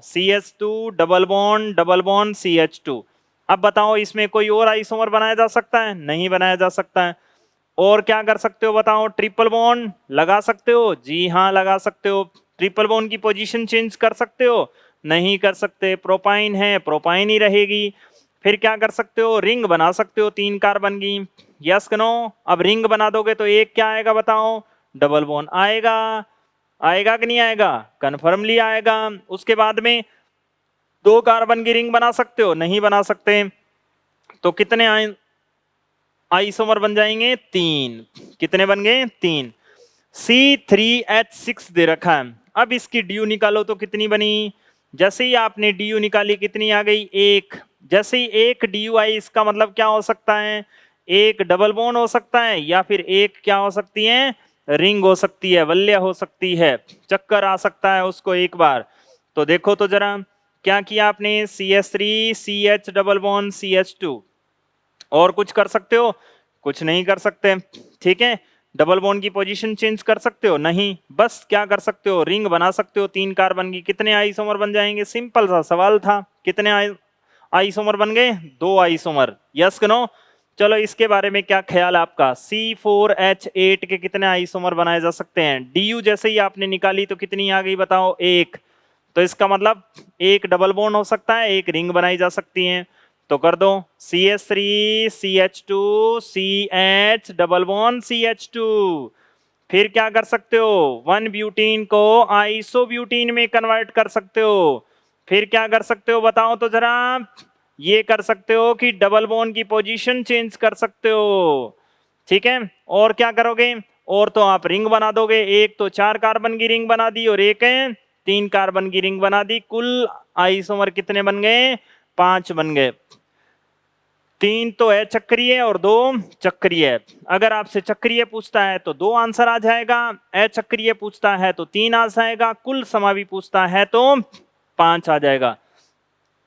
CH2 डबल बॉन्ड CH2। अब बताओ इसमें कोई और आइसोमर बनाया जा सकता है, नहीं बनाया जा सकता है। और क्या कर सकते हो बताओ, ट्रिपल बॉन्ड लगा सकते हो, जी हाँ लगा सकते हो। ट्रिपल बॉन्ड की पोजीशन चेंज कर सकते हो, नहीं कर सकते। प्रोपाइन है, प्रोपाइन ही रहेगी। फिर क्या कर सकते हो, रिंग बना सकते हो 3 कार्बन की। Yes no. अब रिंग बना दोगे तो एक क्या आएगा बताओ, डबल बॉन्ड आएगा। आएगा कि नहीं आएगा, कन्फर्मली आएगा। उसके बाद में 2 कार्बन की रिंग बना सकते हो, नहीं बना सकते। तो कितने आइसोमर बन जाएंगे, 3। कितने बन गए, 3। C3H6 दे रखा है। अब इसकी DU निकालो तो कितनी बनी, जैसे ही आपने DU निकाली कितनी आ गई, 1। जैसे ही एक DU आई इसका मतलब क्या हो सकता है, एक डबल बॉन्ड हो सकता है, या फिर एक क्या हो सकती है, रिंग हो सकती है, वल्य हो सकती है, चक्कर आ सकता है उसको एक बार। तो देखो तो जरा क्या किया आपने, CH3 CH double bond CH2। और कुछ कर सकते हो, कुछ नहीं कर सकते, ठीक है। डबल बॉन्ड की पोजीशन चेंज कर सकते हो, नहीं। बस क्या कर सकते हो, रिंग बना सकते हो 3 कार्बन की। कितने आइसोमर बन जाएंगे, सिंपल सा सवाल था। कितने आइसोमर बन गए, 2 आइसोमर। Yes no. चलो इसके बारे में क्या ख्याल है आपका, C4H8 के कितने आइसोमर बनाए जा सकते हैं। DU जैसे ही आपने निकाली तो कितनी आ गई बताओ, 1। तो इसका मतलब एक डबल बॉन्ड हो सकता है, एक रिंग बनाई जा सकती है। तो कर दो, CH3 CH2 CH double bond CH2। फिर क्या कर सकते हो, 1 ब्यूटीन को आइसोब्यूटीन में कन्वर्ट कर सकते हो। फिर क्या कर सकते हो बताओ तो जरा, ये कर सकते हो कि डबल बॉन्ड की पोजीशन चेंज कर सकते हो, ठीक है। और क्या करोगे, और तो आप रिंग बना दोगे, एक तो 4 कार्बन की रिंग बना दी और एक है 3 कार्बन की रिंग बना दी, कुल आइसोमर कितने बन गए, 5 बन गए। 3 तो है चक्रीय और 2 चक्रीय। अगर आपसे चक्रीय पूछता है तो 2 आंसर आ जाएगा, अचक्रीय पूछता है तो 3 आ जाएगा, कुल समावी पूछता है तो 5 आ जाएगा।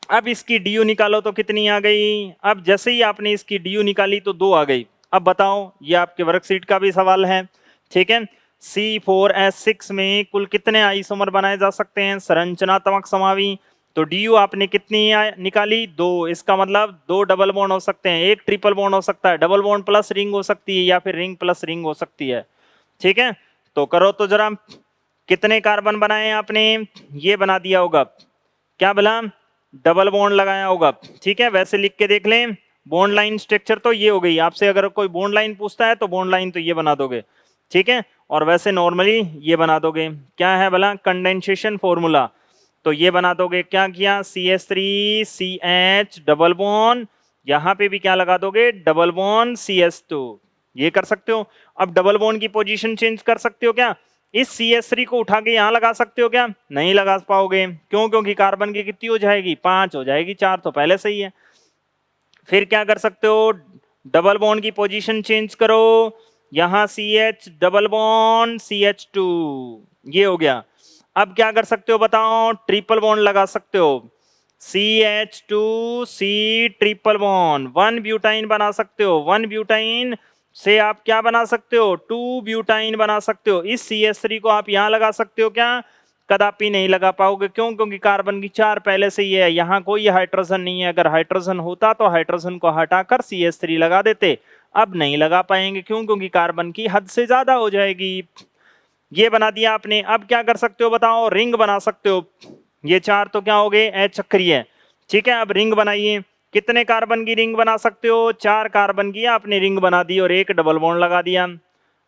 अब इसकी डी निकालो तो कितनी आ गई, अब जैसे ही आपने इसकी डी निकाली तो 2 आ गई। अब बताओ, ये आपके वर्कशीट का भी सवाल है, ठीक है। C4H6 में कुल कितने आइसोमर बनाए जा सकते हैं संरचनात्मक समावी, तो डी आपने कितनी निकाली, 2। इसका मतलब 2 डबल बॉन्ड हो सकते हैं, एक ट्रिपल बॉन्ड हो सकता है, डबल बॉन्ड प्लस रिंग हो सकती है या फिर रिंग प्लस रिंग हो सकती है, ठीक है। तो करो तो जरा, कितने कार्बन बनाए आपने, ये बना दिया होगा, क्या बोला, डबल बॉन्ड लगाया होगा, ठीक है। वैसे लिख के देख लें, बॉन्ड लाइन स्ट्रक्चर तो ये हो गई, आपसे अगर कोई बॉन्ड लाइन पूछता है तो बॉन्ड लाइन तो ये बना दोगे, ठीक है। और वैसे नॉर्मली ये बना दोगे, क्या है बोला, कंडेंसेशन फॉर्मूला, तो ये बना दोगे, क्या किया, CH3CH डबल बॉन्ड, यहां पे भी क्या लगा दोगे, डबल बॉन्ड CH2, ये कर सकते हो। अब डबल बॉन्ड की पोजीशन चेंज कर सकते हो क्या, इस CH3 को उठा के यहां लगा सकते हो क्या, नहीं लगा पाओगे, क्यों, क्योंकि कार्बन की कितनी हो जाएगी, 5 हो जाएगी, 4 तो पहले से ही है। फिर क्या कर सकते हो, डबल बॉन्ड की पोजीशन चेंज करो, यहां CH डबल बॉन्ड CH2, ये हो गया। अब क्या कर सकते हो बताओ, ट्रिपल बॉन्ड लगा सकते हो, CH2C ट्रिपल बॉन्ड, 1 ब्यूटाइन बना सकते हो, 1 ब्यूटाइन से आप क्या बना सकते हो, 2 ब्यूटाइन बना सकते हो। इस CH3 को आप यहां लगा सकते हो क्या, कदापि नहीं लगा पाओगे, क्यों, क्योंकि कार्बन की 4 पहले से ही है, यहाँ कोई हाइड्रोजन नहीं है, अगर हाइड्रोजन होता तो हाइड्रोजन को हटाकर CH3 लगा देते, अब नहीं लगा पाएंगे, क्यों, क्योंकि कार्बन की हद से ज्यादा हो जाएगी। ये बना दिया आपने। अब क्या कर सकते हो बताओ, रिंग बना सकते हो, ये 4 तो क्या हो गए, अचक्रीय, ठीक है। अब रिंग बनाइए, कितने कार्बन की रिंग बना सकते हो, 4 कार्बन की आपने रिंग बना दी और एक डबल बॉन्ड लगा दिया।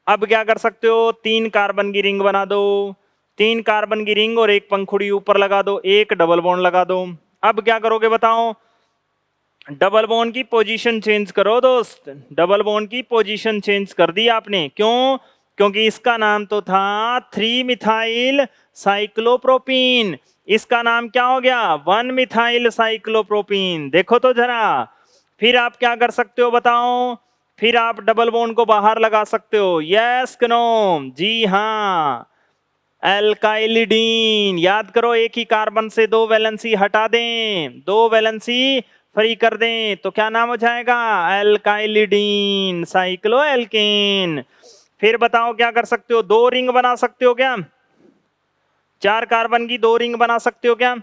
अब क्या कर सकते हो, 3 कार्बन की रिंग बना दो, 3 कार्बन की रिंग और एक पंखुड़ी ऊपर लगा दो, एक डबल बॉन्ड लगा दो। अब क्या करोगे बताओ, डबल बॉन्ड की पोजीशन चेंज करो दोस्त, डबल बॉन्ड की पोजीशन चेंज कर दी आपने, क्यों, क्योंकि इसका नाम तो था 3 मिथाइल साइक्लोप्रोपीन, इसका नाम क्या हो गया, 1 मिथाइल साइक्लोप्रोपीन, देखो तो जरा। फिर आप क्या कर सकते हो बताओ, फिर आप डबल बॉन्ड को बाहर लगा सकते हो, यस कनो, जी हाँ, एल्काइलिडीन, याद करो, एक ही कार्बन से 2 वैलेंसी हटा दें, 2 वैलेंसी फ्री कर दें तो क्या नाम हो जाएगा, एल्काइलिडीन साइक्लोएल्केन। फिर बताओ क्या कर सकते हो, 2 रिंग बना सकते हो क्या, 4 कार्बन की 2 रिंग बना सकते हो क्या,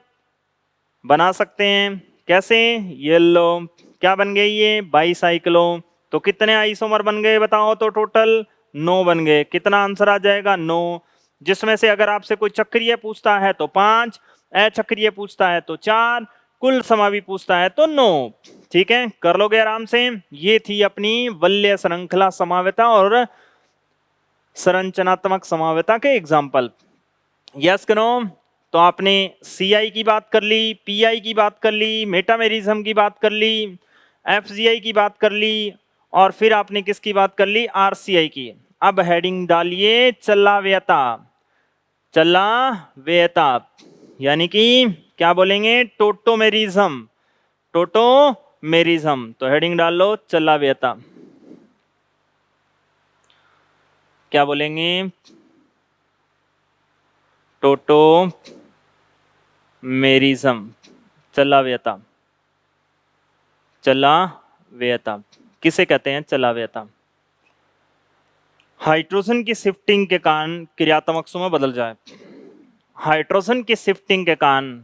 बना सकते हैं, कैसे, ये लो, क्या बन गई ये, बाईसाइक्लो। तो कितने आइसोमर बन गए बताओ तो, टोटल 9 बन गए, कितना आंसर आ जाएगा, 9, जिसमें से अगर आपसे कोई चक्रीय पूछता है तो 5, अचक्रीय पूछता है तो 4, कुल समावी पूछता है तो 9, ठीक है, कर लोगे आराम से। ये थी अपनी वलय श्रृंखला समावेता और संरचनात्मक समावेता के एग्जाम्पल, यस करो। तो आपने CI की बात कर ली, PI की बात कर ली, मेटामेरिज्म की बात कर ली, FGI की बात कर ली, और फिर आपने किसकी बात कर ली, RCI की। अब हेडिंग डालिए चल्लाव्यता, चल्लाव्यता यानी कि क्या बोलेंगे, टोटोमेरिज्म, टोटोमेरिज्म, तो हेडिंग डाल लो चल्लाव्यता, क्या बोलेंगे, टोटोमेरिज्म, चल्लाव्यता, चल्लाव्यता किसे कहते हैं, चल्लाव्यता, हाइड्रोजन की शिफ्टिंग के कारण क्रियात्मक समूह बदल जाए, हाइड्रोजन की शिफ्टिंग के कारण,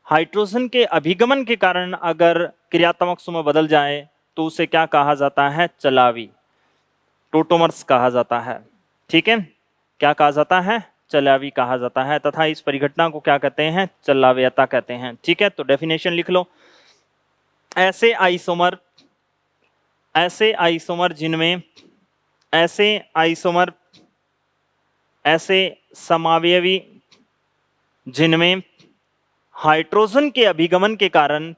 हाइड्रोजन के अभिगमन के कारण अगर क्रियात्मक समूह बदल जाए तो उसे क्या कहा जाता है, चलावी, टोटोमर्स कहा जाता है, ठीक है, क्या कहा जाता है, चलावी कहा जाता है, तथा इस परिघटना को क्या कहते हैं, चल्लाव्यता कहते हैं, ठीक है। तो डेफिनेशन लिख लो, ऐसे आइसोमर, ऐसे आइसोमर जिनमें, ऐसे आइसोमर, ऐसे समावयवी जिनमें हाइड्रोजन के अभिगमन के कारण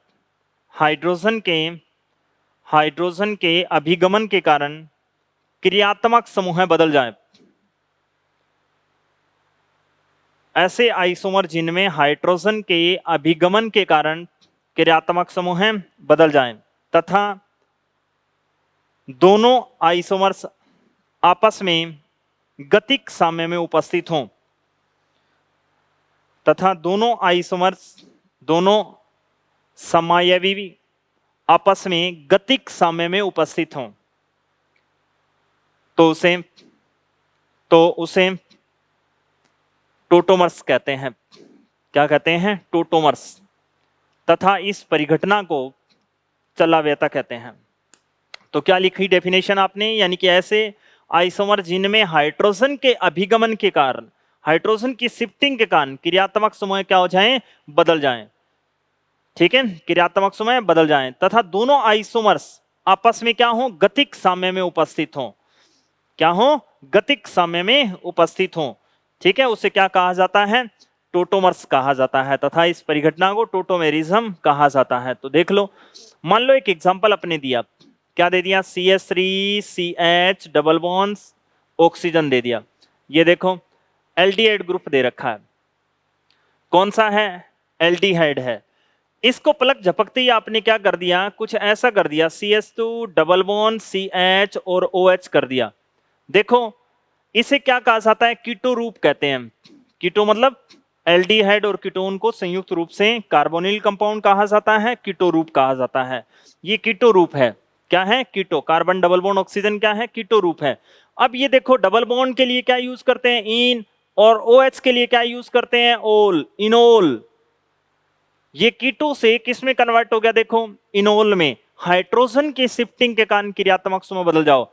हाइड्रोजन के अभिगमन के कारण क्रियात्मक समूह बदल जाए। ऐसे आइसोमर जिनमें हाइड्रोजन के अभिगमन के कारण क्रियात्मक समूह बदल जाएं तथा दोनों आइसोमर्स आपस में गतिक साम्य में उपस्थित हों तथा दोनों समायवी आपस में गतिक साम्य में उपस्थित हों तो उसे टोटोमर्स कहते हैं। क्या कहते हैं? टोटोमर्स। तथा इस परिघटना को चलाव्यता कहते हैं। तो क्या लिखी डेफिनेशन आपने? यानी कि ऐसे आइसोमर जिनमें हाइड्रोजन के अभिगमन के कारण, हाइड्रोजन की शिफ्टिंग के कारण क्रियात्मक समूह क्या हो जाएं? बदल जाएं। ठीक है, क्रियात्मक समूह बदल जाएं तथा दोनों आइसोमर्स आपस में क्या हो? गतिक साम्य में उपस्थित हो। क्या हो? गतिक साम्य में उपस्थित हो। ठीक है, उसे क्या कहा जाता है? टोटोमर्स कहा जाता है तथा इस परिघटना को टोटोमेरिज्म कहा जाता है। तो देख लो, मान लो एक एग्जांपल अपने दिया, क्या दे दिया? CH3CH डबल बॉन्ड्स ऑक्सीजन दे दिया। ये देखो एल्डिहाइड ग्रुप दे रखा है। कौन सा है? एल्डिहाइड है। इसको पलक झपकते ही आपने क्या कर दिया? कुछ ऐसा कर दिया, CH2 डबल बॉन्ड CH और OH कर दिया। देखो इसे क्या कहा जाता है? कीटो रूप कहते हैं। कीटो मतलब एल्डिहाइड और कीटोन को संयुक्त रूप से कार्बोनिल कंपाउंड कहा जाता है, कीटो रूप कहा जाता है। ये कीटो रूप है। क्या है? कीटो। कार्बन डबल बॉन्ड ऑक्सीजन क्या है? कीटो रूप है। अब ये देखो डबल बॉन्ड के लिए क्या यूज करते हैं? इन। और OH के लिए क्या यूज करते हैं? ओल, इनोल। ये कीटो से किस में कन्वर्ट हो गया? देखो इनोल में। हाइड्रोजन की शिफ्टिंग के कारण क्रियात्मक समूह बदल जाओ।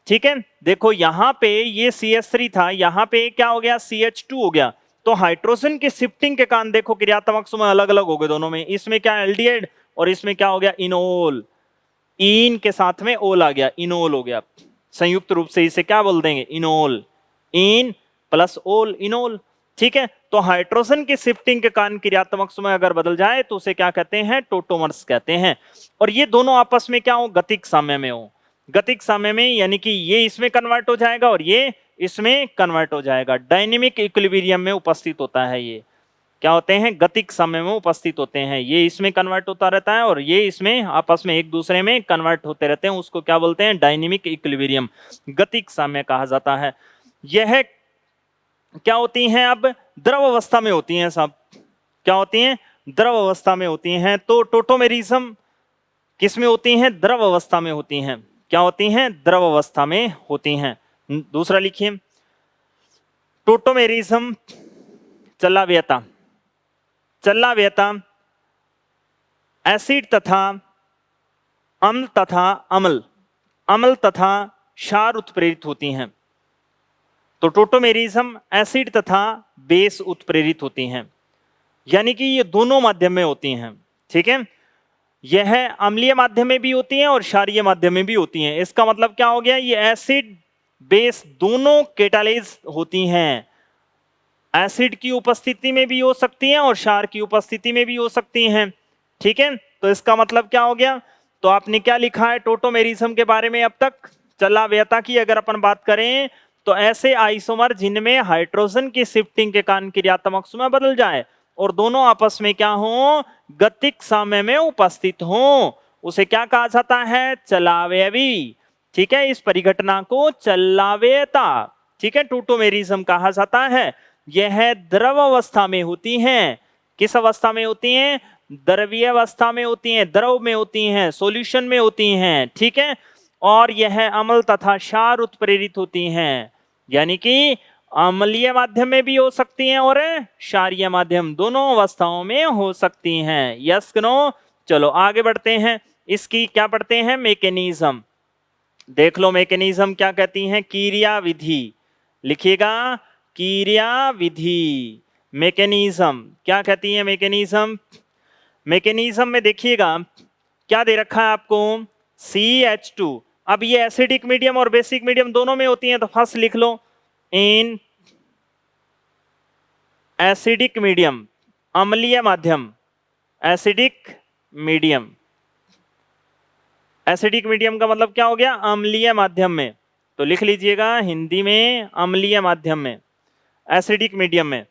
ठीक है, देखो यहां पे ये CH3 था, यहां पे क्या हो गया? CH2 हो गया। तो हाइड्रोजन की शिफ्टिंग के कारण देखो क्रियात्मक समूह अलग अलग हो गए दोनों में। इसमें क्या? एल्डिहाइड और इसमें क्या हो गया? इनोल। इन के साथ में ओल आ गया, इनोल हो गया। संयुक्त रूप से इसे क्या बोल देंगे? इनोल। इन प्लस ओल, इनोल। ठीक है, तो हाइड्रोजन की शिफ्टिंग के कारण क्रियात्मक समूह अगर बदल जाए तो उसे क्या कहते हैं? टोटोमर्स कहते हैं। और ये दोनों आपस में क्या हो? गतिक साम्य में हो। गतिक साम्य में यानी कि ये इसमें कन्वर्ट हो जाएगा और ये इसमें कन्वर्ट हो जाएगा। डायनेमिक इक्विलिब्रियम में उपस्थित होता है। ये क्या होते हैं? गतिक साम्य में उपस्थित होते हैं। ये इसमें कन्वर्ट होता रहता है और ये इसमें आपस में एक दूसरे में कन्वर्ट होते रहते हैं। उसको क्या बोलते हैं? डायनेमिक इक्विलिब्रियम, गतिक साम्य कहा जाता है। यह क्या होती हैं? अब द्रव अवस्था में होती हैं सब। क्या होती हैं? द्रव अवस्था में होती हैं। तो टोटोमेरिज्म किस में होती हैं? द्रव अवस्था में होती हैं। क्या होती हैं? द्रव अवस्था में होती हैं। दूसरा लिखिए, टोटोमेरिज्म चलाव्यता। चलाव्यता एसिड तथा अम्ल तथा क्षार उत्प्रेरित होती हैं। तो टोटोमेरिज्म एसिड तथा बेस उत्प्रेरित होती हैं, यानी कि ये दोनों माध्यम में होती हैं। ठीक है, यह अम्लीय माध्यम में भी होती हैं और क्षारीय माध्यम में भी होती हैं। इसका मतलब क्या हो गया? ये एसिड बेस दोनों कैटालाइज होती हैं। एसिड की उपस्थिति में भी हो सकती हैं और क्षार की उपस्थिति में भी हो सकती हैं। ठीक है, तो इसका मतलब क्या हो गया? तो आपने क्या लिखा है टोटोमेरिज्म के बारे में अब तक? चलाव्यता की अगर अपन बात करें तो ऐसे आइसोमर जिनमें हाइड्रोजन की शिफ्टिंग के कारण क्रियात्मक समूह बदल जाए और दोनों आपस में क्या हो? गतिक साम्य में उपस्थित हो, उसे क्या कहा जाता है? चलावयवी। ठीक है, इस परिघटना को चलाव्यता, ठीक है, टोटोमेरिज्म कहा जाता है। यह द्रव अवस्था में होती हैं। किस अवस्था में होती हैं? द्रवीय अवस्था में होती हैं, द्रव में होती हैं, सॉल्यूशन में होती हैं। ठीक है, और यह अम्ल तथा क्षार उत्प्रेरित होती हैं, यानी कि अम्लीय माध्यम में भी हो सकती हैं और क्षारीय माध्यम, दोनों अवस्थाओं में हो सकती हैं। Yes no? चलो आगे बढ़ते हैं। इसकी क्या पढ़ते हैं? मैकेनिज्म। देख लो मैकेनिज्म क्या कहती हैं? क्रिया विधि लिखिएगा, क्रिया विधि। मैकेनिज्म क्या कहती है? मैकेनिज्म, मैकेनिज्म में देखिएगा क्या दे रखा है आपको? CH2। अब ये एसिडिक मीडियम और बेसिक मीडियम दोनों में होती हैं, तो फर्स्ट लिख लो, इन एसिडिक मीडियम, अम्लीय माध्यम, एसिडिक मीडियम। एसिडिक मीडियम का मतलब क्या हो गया? अम्लीय माध्यम में। तो लिख लीजिएगा हिंदी में अम्लीय माध्यम में, एसिडिक मीडियम में।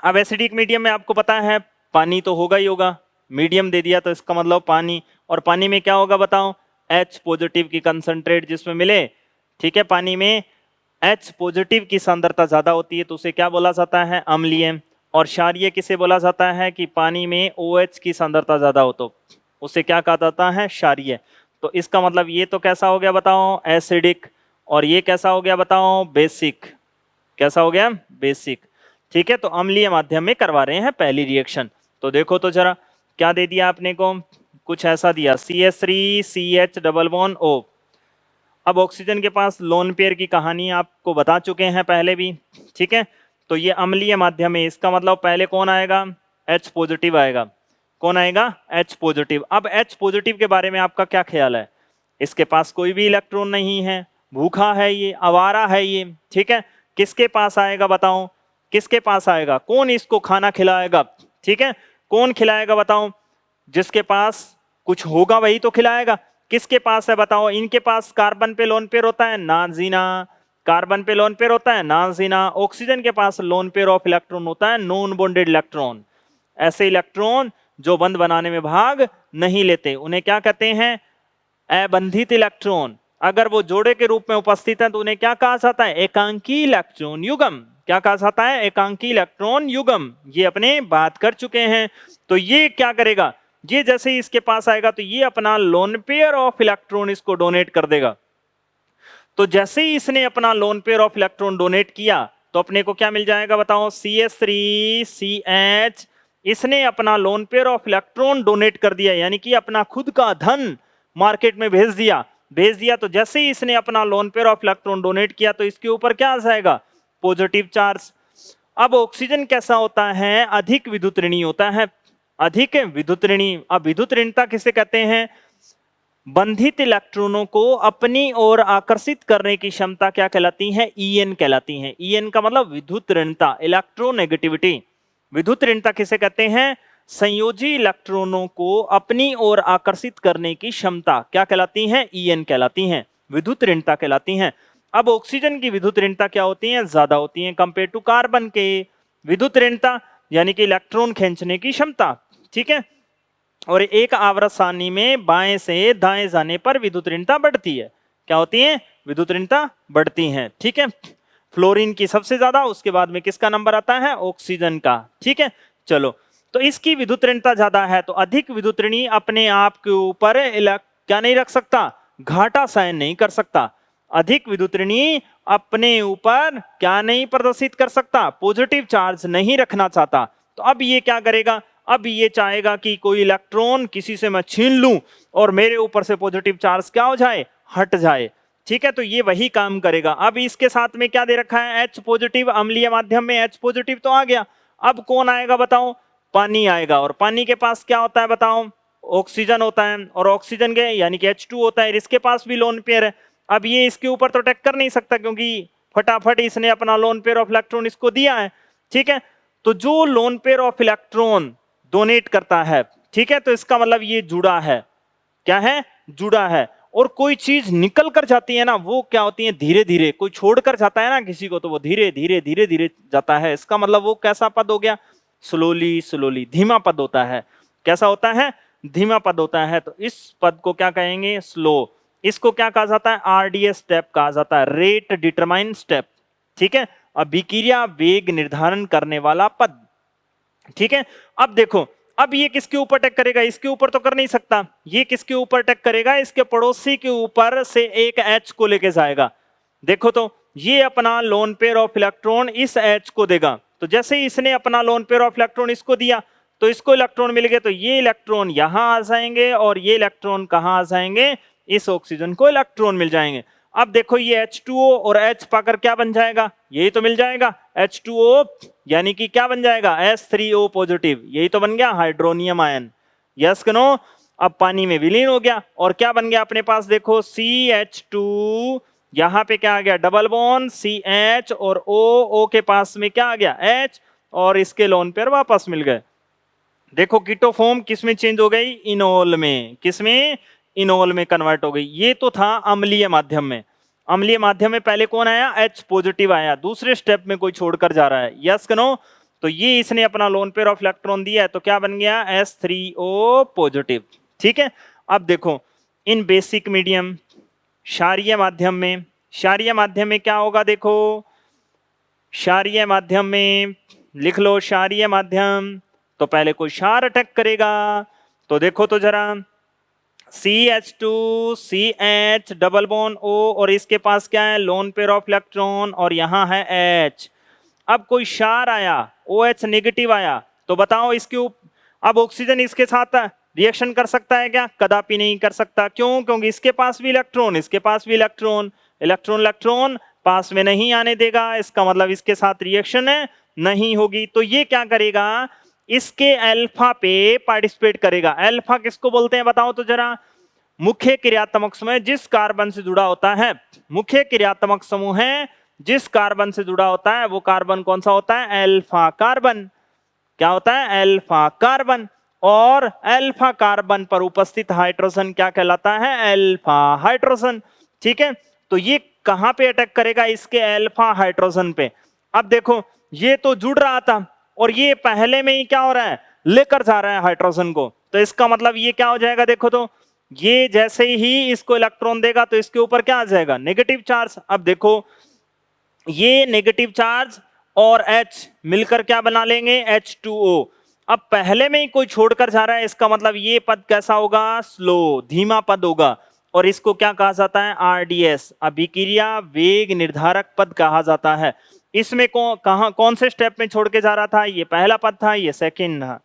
अब एसिडिक मीडियम में आपको पता है पानी तो होगा ही होगा, मीडियम दे दिया तो इसका मतलब पानी, और पानी में क्या होगा बताओ? H पॉजिटिव की कंसंट्रेट जिसमें मिले, ठीक है, पानी में H पॉजिटिव की सांद्रता ज्यादा होती है तो उसे क्या बोला जाता है? अम्लीय। और क्षारीय किसे बोला जाता है? कि पानी में OH की सांद्रता ज्यादा हो तो उसे क्या कहा जाता है? क्षारीय। तो इसका मतलब ये तो कैसा हो गया बताओ? एसिडिक। और ये कैसा हो गया बताओ? बेसिक। कैसा हो गया? बेसिक। ठीक है, तो अम्लीय माध्यम में करवा रहे हैं पहली रिएक्शन। तो देखो तो जरा क्या दे दिया आपने को? कुछ ऐसा दिया, CH3CH डबल बॉन्ड O। अब ऑक्सीजन के पास लोन पेयर की कहानी आपको बता चुके हैं पहले भी, ठीक है। तो ये अम्लीय माध्यम है, इसका मतलब पहले कौन आएगा? H पॉजिटिव आएगा। कौन आएगा? H positive. अब H पॉजिटिव के बारे में आपका क्या ख्याल है? इसके पास कोई भी इलेक्ट्रॉन नहीं है, भूखा है ये, आवारा है ये, ठीक है। किसके पास आएगा बताओ? किसके पास आएगा? कौन इसको खाना खिलाएगा? ठीक है, कौन खिलाएगा बताओ? जिसके पास कुछ होगा वही तो खिलाएगा। किसके पास है बताओ? इनके पास कार्बन पे लोन पेयर होता है ना जीना, कार्बन पे लोन पेयर होता है ना जीना। ऑक्सीजन के पास लोन पेयर ऑफ इलेक्ट्रॉन होता है नॉन बॉन्डेड इलेक्ट्रॉन। ऐसे इलेक्ट्रॉन जो बंध बनाने में भाग नहीं लेते उन्हें क्या कहते हैं? अबंधित इलेक्ट्रॉन। अगर वो जोड़े के रूप में उपस्थित है तो उन्हें क्या कहा जाता है? एकांकी इलेक्ट्रॉन युग्म। क्या कहा जाता है? एकांकी इलेक्ट्रॉन युग्म। ये अपने बात कर चुके हैं। तो ये क्या करेगा? ये जैसे ही इसके पास आएगा तो ये अपना लोन पेयर ऑफ इलेक्ट्रॉन इसको डोनेट कर देगा। तो जैसे ही इसने अपना lone pair of electron donate किया तो अपने को क्या मिल जाएगा बताओ? CH3CH। इसने अपना lone pair of electron donate कर दिया, यानी कि अपना खुद का धन मार्केट में भेज दिया। तो जैसे ही इसने अपना lone pair of electron donate किया तो इसके ऊपर क्या आ जाएगा? Positive charge. अब ऑक्सीजन कैसा होता है? अधिक विद्युत ऋणी होता है, अधिक विद्युत ऋणी। अब विद्युत ऋणता किसे कहते हैं? बंधित इलेक्ट्रॉनों को अपनी ओर आकर्षित करने की क्षमता क्या कहलाती है? En कहलाती है। En का मतलब विद्युत ऋणता, इलेक्ट्रोनेगेटिविटी। विद्युत ऋणता किसे कहते हैं? संयोजी इलेक्ट्रॉनों को अपनी ओर आकर्षित करने की क्षमता क्या कहलाती है? En कहलाती है, विद्युत ऋणता कहलाती है। अब ऑक्सीजन की विद्युत ऋणता क्या होती है? ज्यादा होती है कंपेयर टू कार्बन के। विद्युत ऋणता यानी कि इलेक्ट्रॉन खींचने की क्षमता, ठीक है। और एक आवर्त सारणी में बाएं से दाएं जाने पर विद्युत ऋणता बढ़ती है। क्या होती है? विद्युत ऋणता बढ़ती है, ठीक है। फ्लोरीन की सबसे ज्यादा, उसके बाद में किसका नंबर आता है? ऑक्सीजन का, ठीक है। चलो, तो इसकी विद्युत ऋणता ज्यादा है तो अधिक विद्युत ऋणी अपने आप के ऊपर क्या नहीं रख सकता? घाटा सहन नहीं कर सकता। अधिक विद्युत ऋणी अपने ऊपर क्या नहीं प्रदर्शित कर सकता? पॉजिटिव चार्ज नहीं रखना चाहता। तो अब ये क्या करेगा? अब ये चाहेगा कि कोई इलेक्ट्रॉन किसी से मैं छीन लूं और मेरे ऊपर से पॉजिटिव चार्ज क्या हो जाए? हट जाए, ठीक है। तो ये वही काम करेगा। अब इसके साथ में क्या दे रखा है? H positive. अम्लीय माध्यम में H पॉजिटिव तो आ गया। अब कौन आएगा बताओ? पानी आएगा। और पानी के पास क्या होता है बताओ? ऑक्सीजन होता है। और ऑक्सीजन के यानी कि H2 होता है, इसके पास भी लोन पेयर है। अब ये इसके ऊपर तो अटैक कर नहीं सकता क्योंकि फटाफट इसने अपना लोन पेयर ऑफ इलेक्ट्रॉन इसको दिया है, ठीक है। तो जो lone pair of electron donate करता है, ठीक है, तो इसका मतलब ये जुड़ा है। क्या है? जुड़ा है। और कोई चीज निकल कर जाती है ना, वो क्या होती है? धीरे धीरे। कोई छोड़कर जाता है ना किसी को तो वो धीरे धीरे धीरे धीरे जाता है। इसका मतलब वो कैसा पद हो गया? स्लोली स्लोली, धीमा पद होता है। कैसा होता है? धीमा पद होता है। तो इस पद को क्या कहेंगे? स्लो। इसको क्या कहा जाता है? RDS स्टेप कहा जाता है, रेट डिटरमाइन स्टेप, ठीक है। अभिक्रिया वेग निर्धारण करने वाला पद, ठीक है। अब देखो, अब ये किसके ऊपर अटैक करेगा? इसके ऊपर तो कर नहीं सकता। ये किसके ऊपर अटैक करेगा? इसके पड़ोसी के ऊपर से एक H को लेके जाएगा। देखो तो ये अपना लोन पेयर ऑफ इलेक्ट्रॉन इस H को देगा। तो जैसे ही इसने अपना लोन पेयर ऑफ इलेक्ट्रॉन इसको दिया तो इसको इलेक्ट्रॉन मिल गए। तो ये इलेक्ट्रॉन यहां आ जाएंगे और ये इलेक्ट्रॉन कहां आ जाएंगे? इस ऑक्सीजन को इलेक्ट्रॉन मिल जाएंगे। अब देखो ये H2O और H पाकर क्या बन जाएगा? यही तो मिल जाएगा H2O, यानी कि क्या बन जाएगा? H3O positive. यही तो बन गया हाइड्रोनियम आयन। यस कि नो? अब पानी में विलीन हो गया और क्या बन गया अपने पास? देखो CH2, यहां पे क्या आ गया? डबल बॉन्ड CH, और O के पास में क्या आ गया? H, और इसके लोन पेयर वापस मिल गए। देखो कीटोफॉर्म किस में चेंज हो गई, इनोल में। किसमें, इनोल में कन्वर्ट हो गई। ये तो था अम्लीय माध्यम में। अम्लीय माध्यम में पहले कौन आया, H पॉजिटिव आया, दूसरे स्टेप में कोई छोड़कर जा रहा है, यस कि नो। तो ये इसने अपना लोन पेयर ऑफ इलेक्ट्रॉन दिया है, तो क्या बन गया, H3O पॉजिटिव। ठीक है, अब देखो इन बेसिक मीडियम, क्षारीय माध्यम में, क्षारीय माध्यम में क्या होगा, देखो क्षारीय माध्यम में लिख लो, क्षारीय माध्यम तो पहले कोई क्षार अटैक करेगा। तो देखो तो जरा, CH2CH डबल बॉन्ड O, और इसके पास क्या है, लोन पेयर ऑफ इलेक्ट्रॉन, और यहां है H। अब कोई क्षार आया, OH नेगेटिव आया, तो बताओ इसके अब ऑक्सीजन इसके साथ रिएक्शन कर सकता है क्या, कदापि नहीं कर सकता। क्यों, क्योंकि इसके पास भी इलेक्ट्रॉन, इसके पास भी इलेक्ट्रॉन, इलेक्ट्रॉन इलेक्ट्रॉन पास में नहीं आने देगा, इसका मतलब इसके साथ रिएक्शन नहीं होगी। तो ये क्या करेगा, इसके अल्फा पे पार्टिसिपेट करेगा। अल्फा किसको बोलते हैं बताओ तो जरा, मुख्य क्रियात्मक समूह जिस कार्बन से जुड़ा होता है, मुख्य क्रियात्मक समूह है जिस कार्बन से जुड़ा होता है, वो कार्बन कौन सा होता है, अल्फा कार्बन। क्या होता है, अल्फा कार्बन। और अल्फा कार्बन पर उपस्थित हाइड्रोजन क्या कहलाता है, अल्फा हाइड्रोजन। ठीक है, तो ये कहां पे अटैक करेगा, इसके अल्फा हाइड्रोजन पे। अब देखो ये तो जुड़ रहा था, और ये पहले में ही क्या हो रहा है, लेकर जा रहा है हाइड्रोजन को। तो इसका मतलब ये क्या हो जाएगा, देखो तो ये जैसे ही इसको इलेक्ट्रॉन देगा तो इसके ऊपर क्या आ जाएगा, नेगेटिव चार्ज। अब देखो ये नेगेटिव चार्ज और H मिलकर क्या बना लेंगे, H2O। अब पहले में ही कोई छोड़कर जा रहा है, इसका मतलब ये पद कैसा होगा, स्लो, धीमा पद होगा, और इसको क्या कहा जाता है, RDS, अभिक्रिया वेग निर्धारक पद कहा जाता है। इसमें कौन से स्टेप में छोड़ के जा रहा था, ये पहला पद था, ये सेकंड था,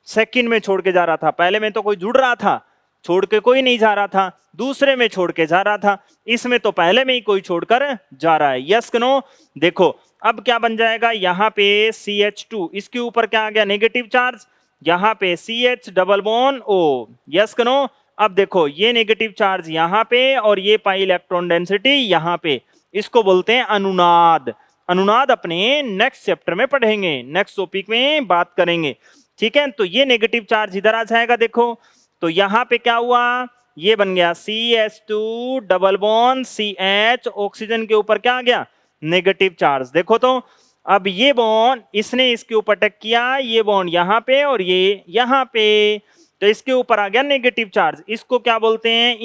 सेकंड में छोड़ के जा रहा था। पहले में तो कोई जुड़ रहा था, छोड़ के कोई नहीं जा रहा था, दूसरे में छोड़ के जा रहा था, इसमें तो पहले में ही कोई छोड़कर जा रहा है, यस कि नो। देखो अब क्या बन जाएगा, यहाँ पे CH2, इसके ऊपर क्या आ गया, नेगेटिव चार्ज, यहाँ पे CH double bond O, yes कि नो। अब देखो ये नेगेटिव चार्ज यहाँ पे, और ये पाई इलेक्ट्रॉन डेंसिटी यहाँ पे, इसको बोलते हैं अनुनाद। अनुनाद अपने नेक्स्ट चैप्टर में पढ़ेंगे, नेक्स्ट टॉपिक में बात करेंगे। ठीक है, तो ये नेगेटिव चार्ज इधर आ जाएगा। देखो तो यहां पे क्या हुआ, ये बन गया CH2 double bond CH, oxygen के ऊपर क्या आ गया, नेगेटिव चार्ज। देखो तो अब ये बॉन्ड इसने इसके ऊपर अटैक किया, ये बॉन्ड यहाँ पे और ये यहाँ पे, तो इसके ऊपर आ गया नेगेटिव चार्ज। इसको क्या बोलते हैं,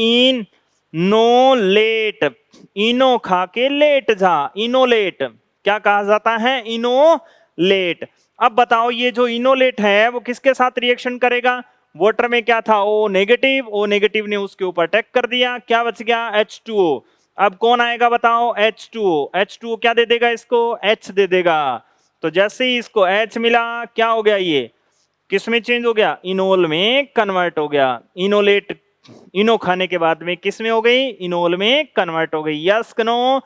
इनोलेट। इनो खा के लेट जा, इनोलेट क्या कहा जाता है, इनोलेट। अब बताओ ये जो इनोलेट है वो किसके साथ रिएक्शन करेगा, वाटर में क्या था, O नेगेटिव, O नेगेटिव ने उसके ऊपर अटैक कर दिया, क्या बच गया, H2O। अब कौन आएगा बताओ, H2O। H2O क्या दे देगा इसको, H दे देगा। तो जैसे ही इसको H मिला, क्या हो गया, ये किस में चेंज हो गया, इनोल में कन्वर्ट हो गया। इनोलेट, इनो खाने के बाद में किस में हो गई, इनोल में कन्वर्ट हो गई, यस कि नो।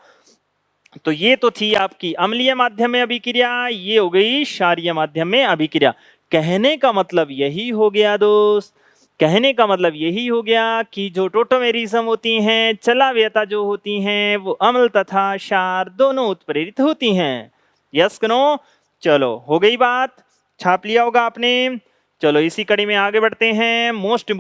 तो ये तो थी आपकी अम्लीय माध्यम में अभिक्रिया, ये हो गई क्षारीय माध्यम में अभिक्रिया। कहने का मतलब यही हो गया दोस्त, कहने का मतलब यही हो गया कि जो टोटोमेरिज्म होती हैं, चलाव्यता जो होती हैं, वो अम्ल तथा क्षार दोनों उत्प्रेरित होती हैं, यस कि नो। चलो हो गई बात, छाप लिया होगा आपने। चलो इसी कड़ी में आगे बढ़ते हैं। मोस्ट